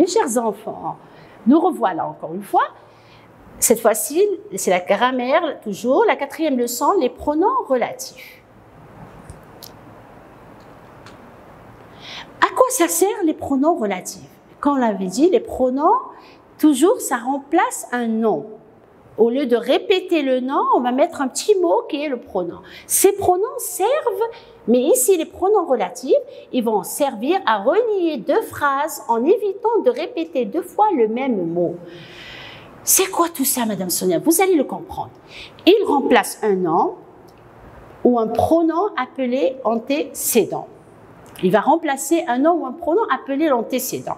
Mes chers enfants, nous revoilà encore une fois. Cette fois-ci, c'est la grammaire, toujours, la 4e leçon, les pronoms relatifs. À quoi ça sert les pronoms relatifs? Quand on l'avait dit, les pronoms, toujours, ça remplace un nom. Au lieu de répéter le nom, on va mettre un petit mot qui est le pronom. Ces pronoms servent, mais ici, les pronoms relatifs, ils vont servir à relier deux phrases en évitant de répéter deux fois le même mot. C'est quoi tout ça, Madame Sonia? Vous allez le comprendre. Il remplace un nom ou un pronom appelé antécédent. Il va remplacer un nom ou un pronom appelé l'antécédent.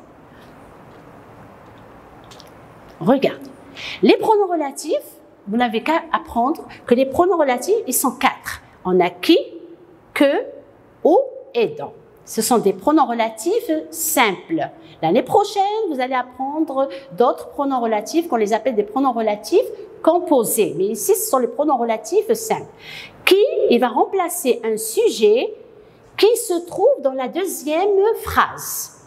Regarde. Les pronoms relatifs, vous n'avez qu'à apprendre que les pronoms relatifs, ils sont 4. On a qui, que, où et dans. Ce sont des pronoms relatifs simples. L'année prochaine, vous allez apprendre d'autres pronoms relatifs qu'on les appelle des pronoms relatifs composés. Mais ici, ce sont les pronoms relatifs simples. Qui, il va remplacer un sujet qui se trouve dans la deuxième phrase.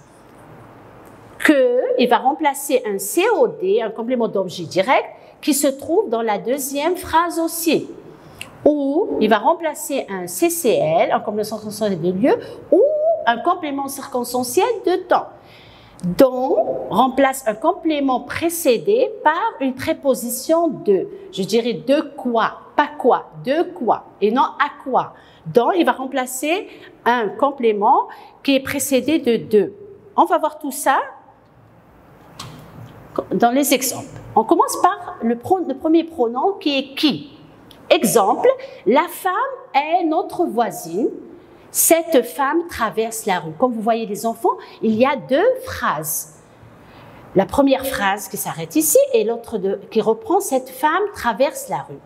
Que, il va remplacer un COD, un complément d'objet direct, qui se trouve dans la deuxième phrase aussi. Ou, il va remplacer un CCL, un complément circonstanciel de lieu, ou un complément circonstanciel de temps. Dont remplace un complément précédé par une préposition de. Je dirais de quoi, pas quoi, de quoi, et non à quoi. Dont, il va remplacer un complément qui est précédé de. On va voir tout ça dans les exemples. On commence par le premier pronom qui est qui. Exemple, la femme est notre voisine. Cette femme traverse la rue. Comme vous voyez les enfants, il y a deux phrases. La première phrase qui s'arrête ici et l'autre qui reprend cette femme traverse la rue.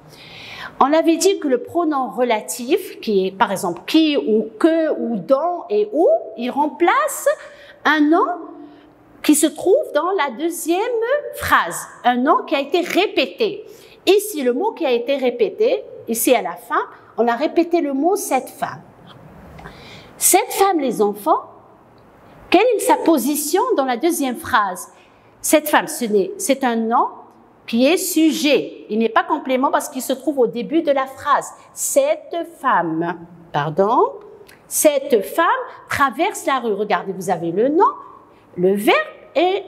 On avait dit que le pronom relatif, qui est par exemple qui ou que ou dont et où, il remplace un nom qui se trouve dans la deuxième phrase, un nom qui a été répété. Ici, le mot qui a été répété, ici à la fin, on a répété le mot « cette femme ». Cette femme, les enfants, quelle est sa position dans la deuxième phrase? Cette femme, c'est un nom qui est sujet. Il n'est pas complément parce qu'il se trouve au début de la phrase. Cette femme, pardon, cette femme traverse la rue. Regardez, vous avez le nom, le verbe et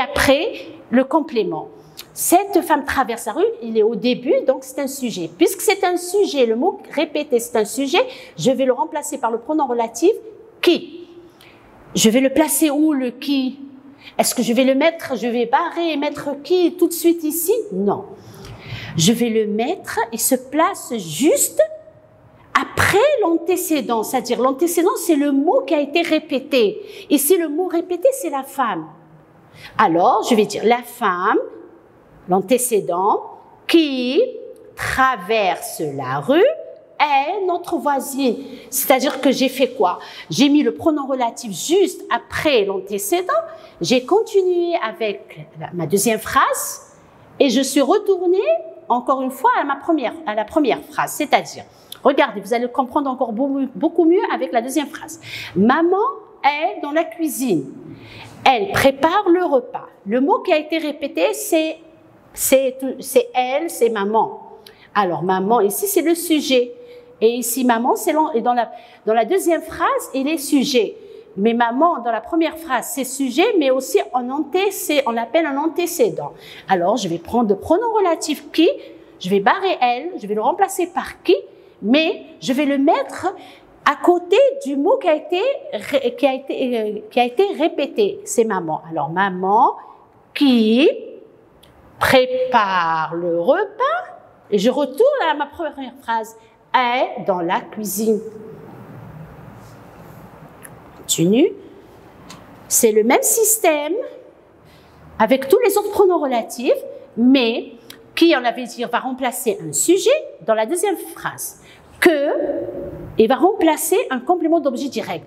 après le complément. Cette femme traverse la rue, il est au début, donc c'est un sujet. Puisque c'est un sujet, le mot répété, c'est un sujet, je vais le remplacer par le pronom relatif qui. Je vais le placer où, le qui? Est-ce que je vais le mettre, je vais barrer et mettre qui tout de suite ici? Non. Je vais le mettre, il se place juste après l'antécédent, c'est-à-dire l'antécédent, c'est le mot qui a été répété. Ici, le mot répété, c'est la femme. Alors, je vais dire la femme, l'antécédent, qui traverse la rue est notre voisine. C'est-à-dire que j'ai fait quoi? J'ai mis le pronom relatif juste après l'antécédent, j'ai continué avec ma deuxième phrase et je suis retournée encore une fois à la première phrase, c'est-à-dire, regardez, vous allez comprendre encore beaucoup mieux avec la deuxième phrase. Maman est dans la cuisine. Elle prépare le repas. Le mot qui a été répété, c'est elle, c'est maman. Alors, maman, ici, c'est le sujet. Et ici, maman, et dans la deuxième phrase, il est sujet. Mais maman, dans la première phrase, c'est sujet, mais aussi on l'appelle un antécédent. Alors, je vais prendre le pronom relatif qui, je vais barrer elle, je vais le remplacer par qui, mais je vais le mettre à côté du mot qui a été répété. C'est maman. Alors, maman qui prépare le repas, et je retourne à ma première phrase, est dans la cuisine. Continue. C'est le même système avec tous les autres pronoms relatifs, mais qui, on avait dit, va remplacer un sujet dans la deuxième phrase. Que, il va remplacer un complément d'objet direct.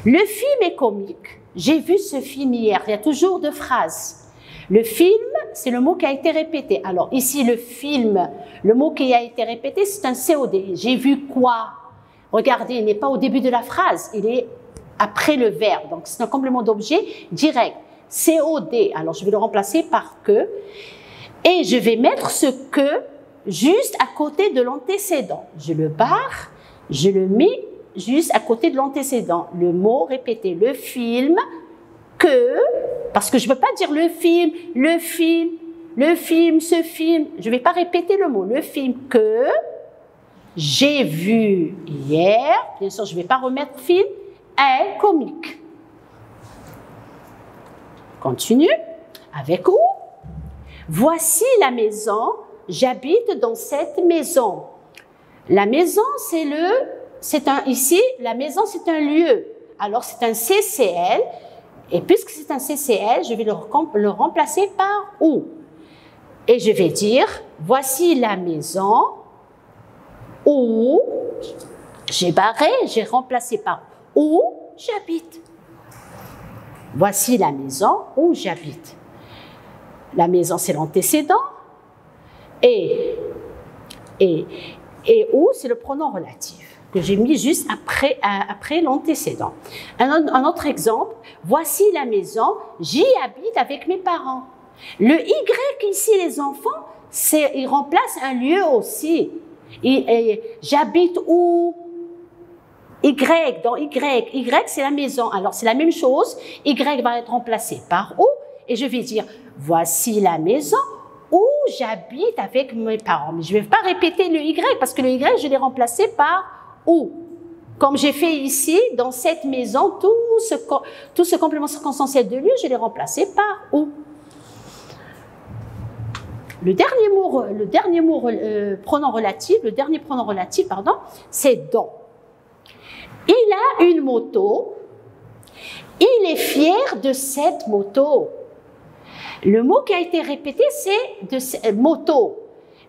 Le film est comique. J'ai vu ce film hier. Il y a toujours deux phrases. Le film, c'est le mot qui a été répété. Alors ici, le film, le mot qui a été répété, c'est un COD. J'ai vu quoi? Regardez, il n'est pas au début de la phrase. Il est après le verbe. Donc, c'est un complément d'objet direct. COD. Alors, je vais le remplacer par que. Et je vais mettre ce que juste à côté de l'antécédent. Je le barre, je le mets juste à côté de l'antécédent. Le mot répété. Le film que, parce que je ne peux pas dire le film, ce film. Je ne vais pas répéter le mot. Le film que j'ai vu hier. Bien sûr, je ne vais pas remettre film. Est comique. Continue. Avec où? Voici la maison. J'habite dans cette maison. La maison, ici, la maison, c'est un lieu. Alors, c'est un CCL. Et puisque c'est un CCL, je vais le remplacer par où? Et je vais dire, voici la maison où j'ai barré, j'ai remplacé par où j'habite. Voici la maison où j'habite. La maison, c'est l'antécédent. Et où, c'est le pronom relatif que j'ai mis juste après l'antécédent. Un autre exemple, voici la maison, j'y habite avec mes parents. Le Y ici, les enfants, il remplace un lieu aussi. J'habite où? Y, dans Y, c'est la maison. Alors, c'est la même chose. Y va être remplacé par où? Et je vais dire, voici la maison où j'habite avec mes parents. Mais je ne vais pas répéter le Y, parce que le Y, je l'ai remplacé par où. Comme j'ai fait ici, dans cette maison, tout ce complément circonstanciel de lieu, je l'ai remplacé par où. Le dernier pronom relatif, c'est dont. Il a une moto. Il est fier de cette moto. Le mot qui a été répété, c'est moto.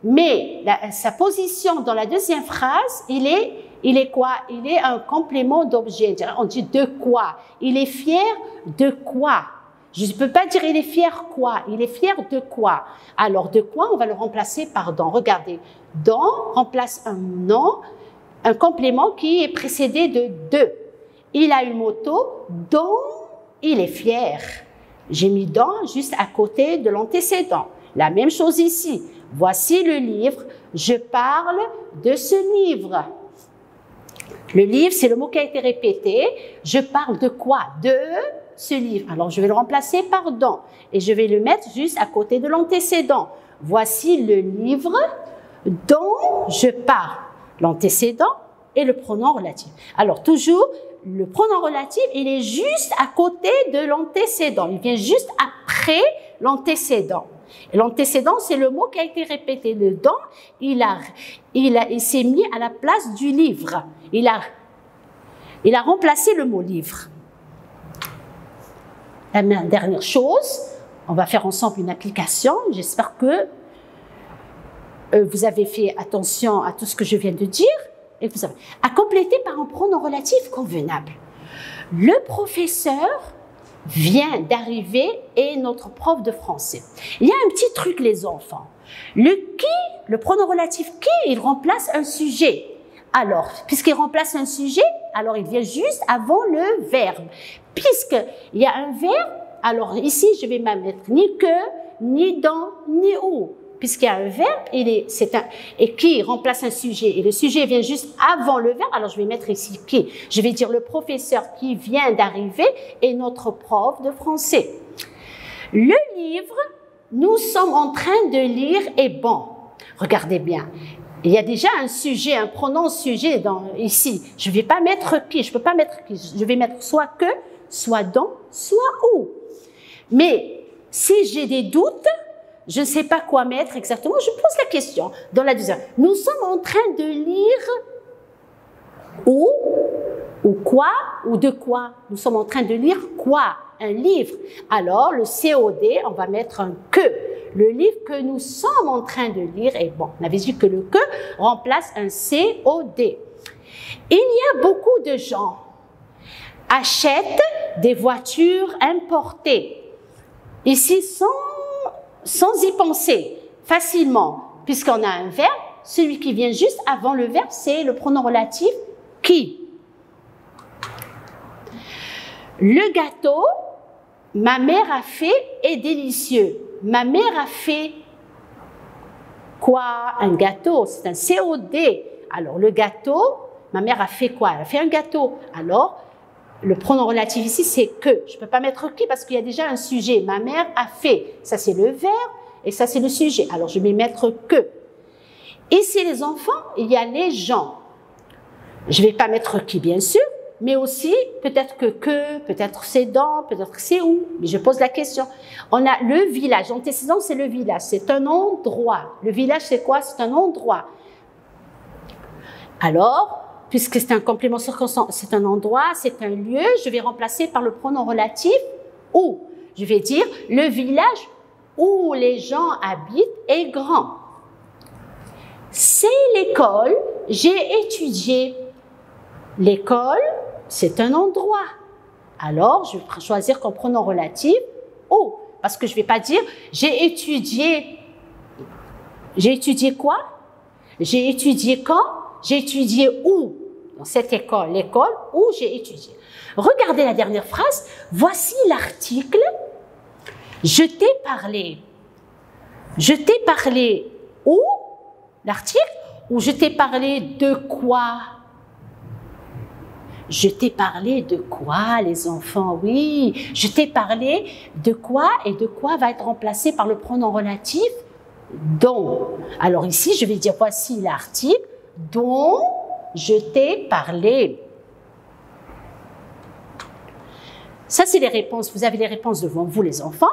Mais sa position dans la deuxième phrase, il est quoi? Il est un complément d'objet. On dit de quoi? Il est fier de quoi? Je ne peux pas dire il est fier quoi? Il est fier de quoi? Alors, de quoi, on va le remplacer par dont. Regardez, dont remplace un nom, un complément qui est précédé de. Il a une moto dont il est fier. J'ai mis dont juste à côté de l'antécédent. La même chose ici. Voici le livre. Je parle de ce livre. Le livre, c'est le mot qui a été répété. Je parle de quoi? De ce livre. Alors, je vais le remplacer par dont. Et je vais le mettre juste à côté de l'antécédent. Voici le livre dont je parle. L'antécédent et le pronom relatif. Alors, toujours, le pronom relatif, il est juste à côté de l'antécédent. Il vient juste après l'antécédent. Et l'antécédent, c'est le mot qui a été répété. Le dont, il s'est mis à la place du livre. Il a remplacé le mot livre. La dernière chose, on va faire ensemble une application. J'espère que vous avez fait attention à tout ce que je viens de dire. Et vous avez à compléter par un pronom relatif convenable. Le professeur vient d'arriver et notre prof de français. Il y a un petit truc, les enfants. Le pronom relatif qui, il remplace un sujet. Alors, puisqu'il remplace un sujet, alors il vient juste avant le verbe. Puisqu'il y a un verbe, alors ici, je vais même mettre ni que, ni dans, ni où. Puisqu'il y a un verbe, et qui remplace un sujet, et le sujet vient juste avant le verbe, alors je vais mettre ici qui. Je vais dire le professeur qui vient d'arriver et notre prof de français. Le livre, nous sommes en train de lire est bon. Regardez bien. Il y a déjà un sujet, un pronom sujet ici. Je ne vais pas mettre qui, je ne peux pas mettre qui. Je vais mettre soit que, soit dans, soit où. Mais si j'ai des doutes, je ne sais pas quoi mettre exactement, je pose la question dans la deuxième. Nous sommes en train de lire où, ou quoi, ou de quoi. Nous sommes en train de lire quoi? Un livre. Alors, le COD, on va mettre un que. Le livre que nous sommes en train de lire est bon. On avait dit que le que remplace un COD. Il y a beaucoup de gens achètent des voitures importées. Ici, sans y penser, facilement, puisqu'on a un verbe, celui qui vient juste avant le verbe, c'est le pronom relatif qui. Le gâteau, ma mère a fait, est délicieux. Ma mère a fait quoi? Un gâteau, c'est un COD. Alors, le gâteau, ma mère a fait quoi? Elle a fait un gâteau. Alors, le pronom relatif ici, c'est que. Je ne peux pas mettre qui parce qu'il y a déjà un sujet. Ma mère a fait. Ça, c'est le verbe et ça, c'est le sujet. Alors, je vais mettre que. Ici, les enfants, il y a les gens. Je ne vais pas mettre qui, bien sûr, mais aussi peut-être que, peut-être c'est dans, peut-être que c'est où. Mais je pose la question. On a le village. Antécédent, c'est le village. C'est un endroit. Le village, c'est quoi? C'est un endroit. Alors, puisque c'est un complément circonstant, c'est un endroit, c'est un lieu, je vais remplacer par le pronom relatif où. Je vais dire le village où les gens habitent est grand. C'est l'école, j'ai étudié. L'école, c'est un endroit. Alors, je vais choisir comme pronom relatif où. Parce que je ne vais pas dire j'ai étudié. J'ai étudié quoi? J'ai étudié quand? J'ai étudié où? Dans cette école, l'école où j'ai étudié. Regardez la dernière phrase. Voici l'article. Je t'ai parlé. Je t'ai parlé où? L'article? Ou je t'ai parlé de quoi? Je t'ai parlé de quoi, les enfants? Oui, je t'ai parlé de quoi et de quoi va être remplacé par le pronom relatif dont. Alors ici, je vais dire voici l'article dont je t'ai parlé. Ça, c'est les réponses. Vous avez les réponses devant vous, les enfants.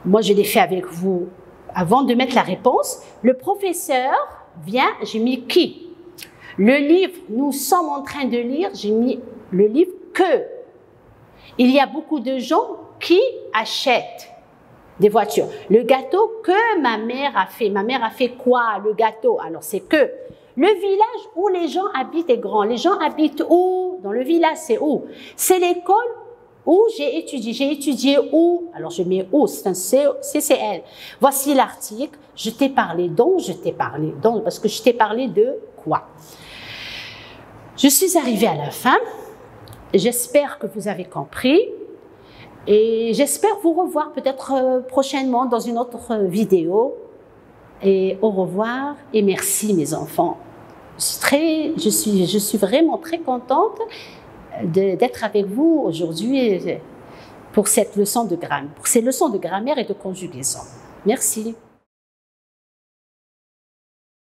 Moi, je l'ai fait avec vous avant de mettre la réponse. Le professeur vient, j'ai mis qui? Le livre, nous sommes en train de lire, j'ai mis le livre que. Il y a beaucoup de gens qui achètent des voitures. Le gâteau que ma mère a fait. Ma mère a fait quoi? Le gâteau. Alors, c'est que. Le village où les gens habitent est grand. Les gens habitent où? Dans le village, c'est où? C'est l'école où j'ai étudié. J'ai étudié où? Alors, je mets où? C'est un CCL. Voici l'article. Je t'ai parlé dont, je t'ai parlé dont, parce que je t'ai parlé de quoi? Je suis arrivée à la fin. J'espère que vous avez compris. Et j'espère vous revoir peut-être prochainement dans une autre vidéo. Et au revoir et merci mes enfants. Je suis vraiment très contente d'être avec vous aujourd'hui pour cette leçon de grammaire, pour ces leçons de grammaire et de conjugaison. Merci.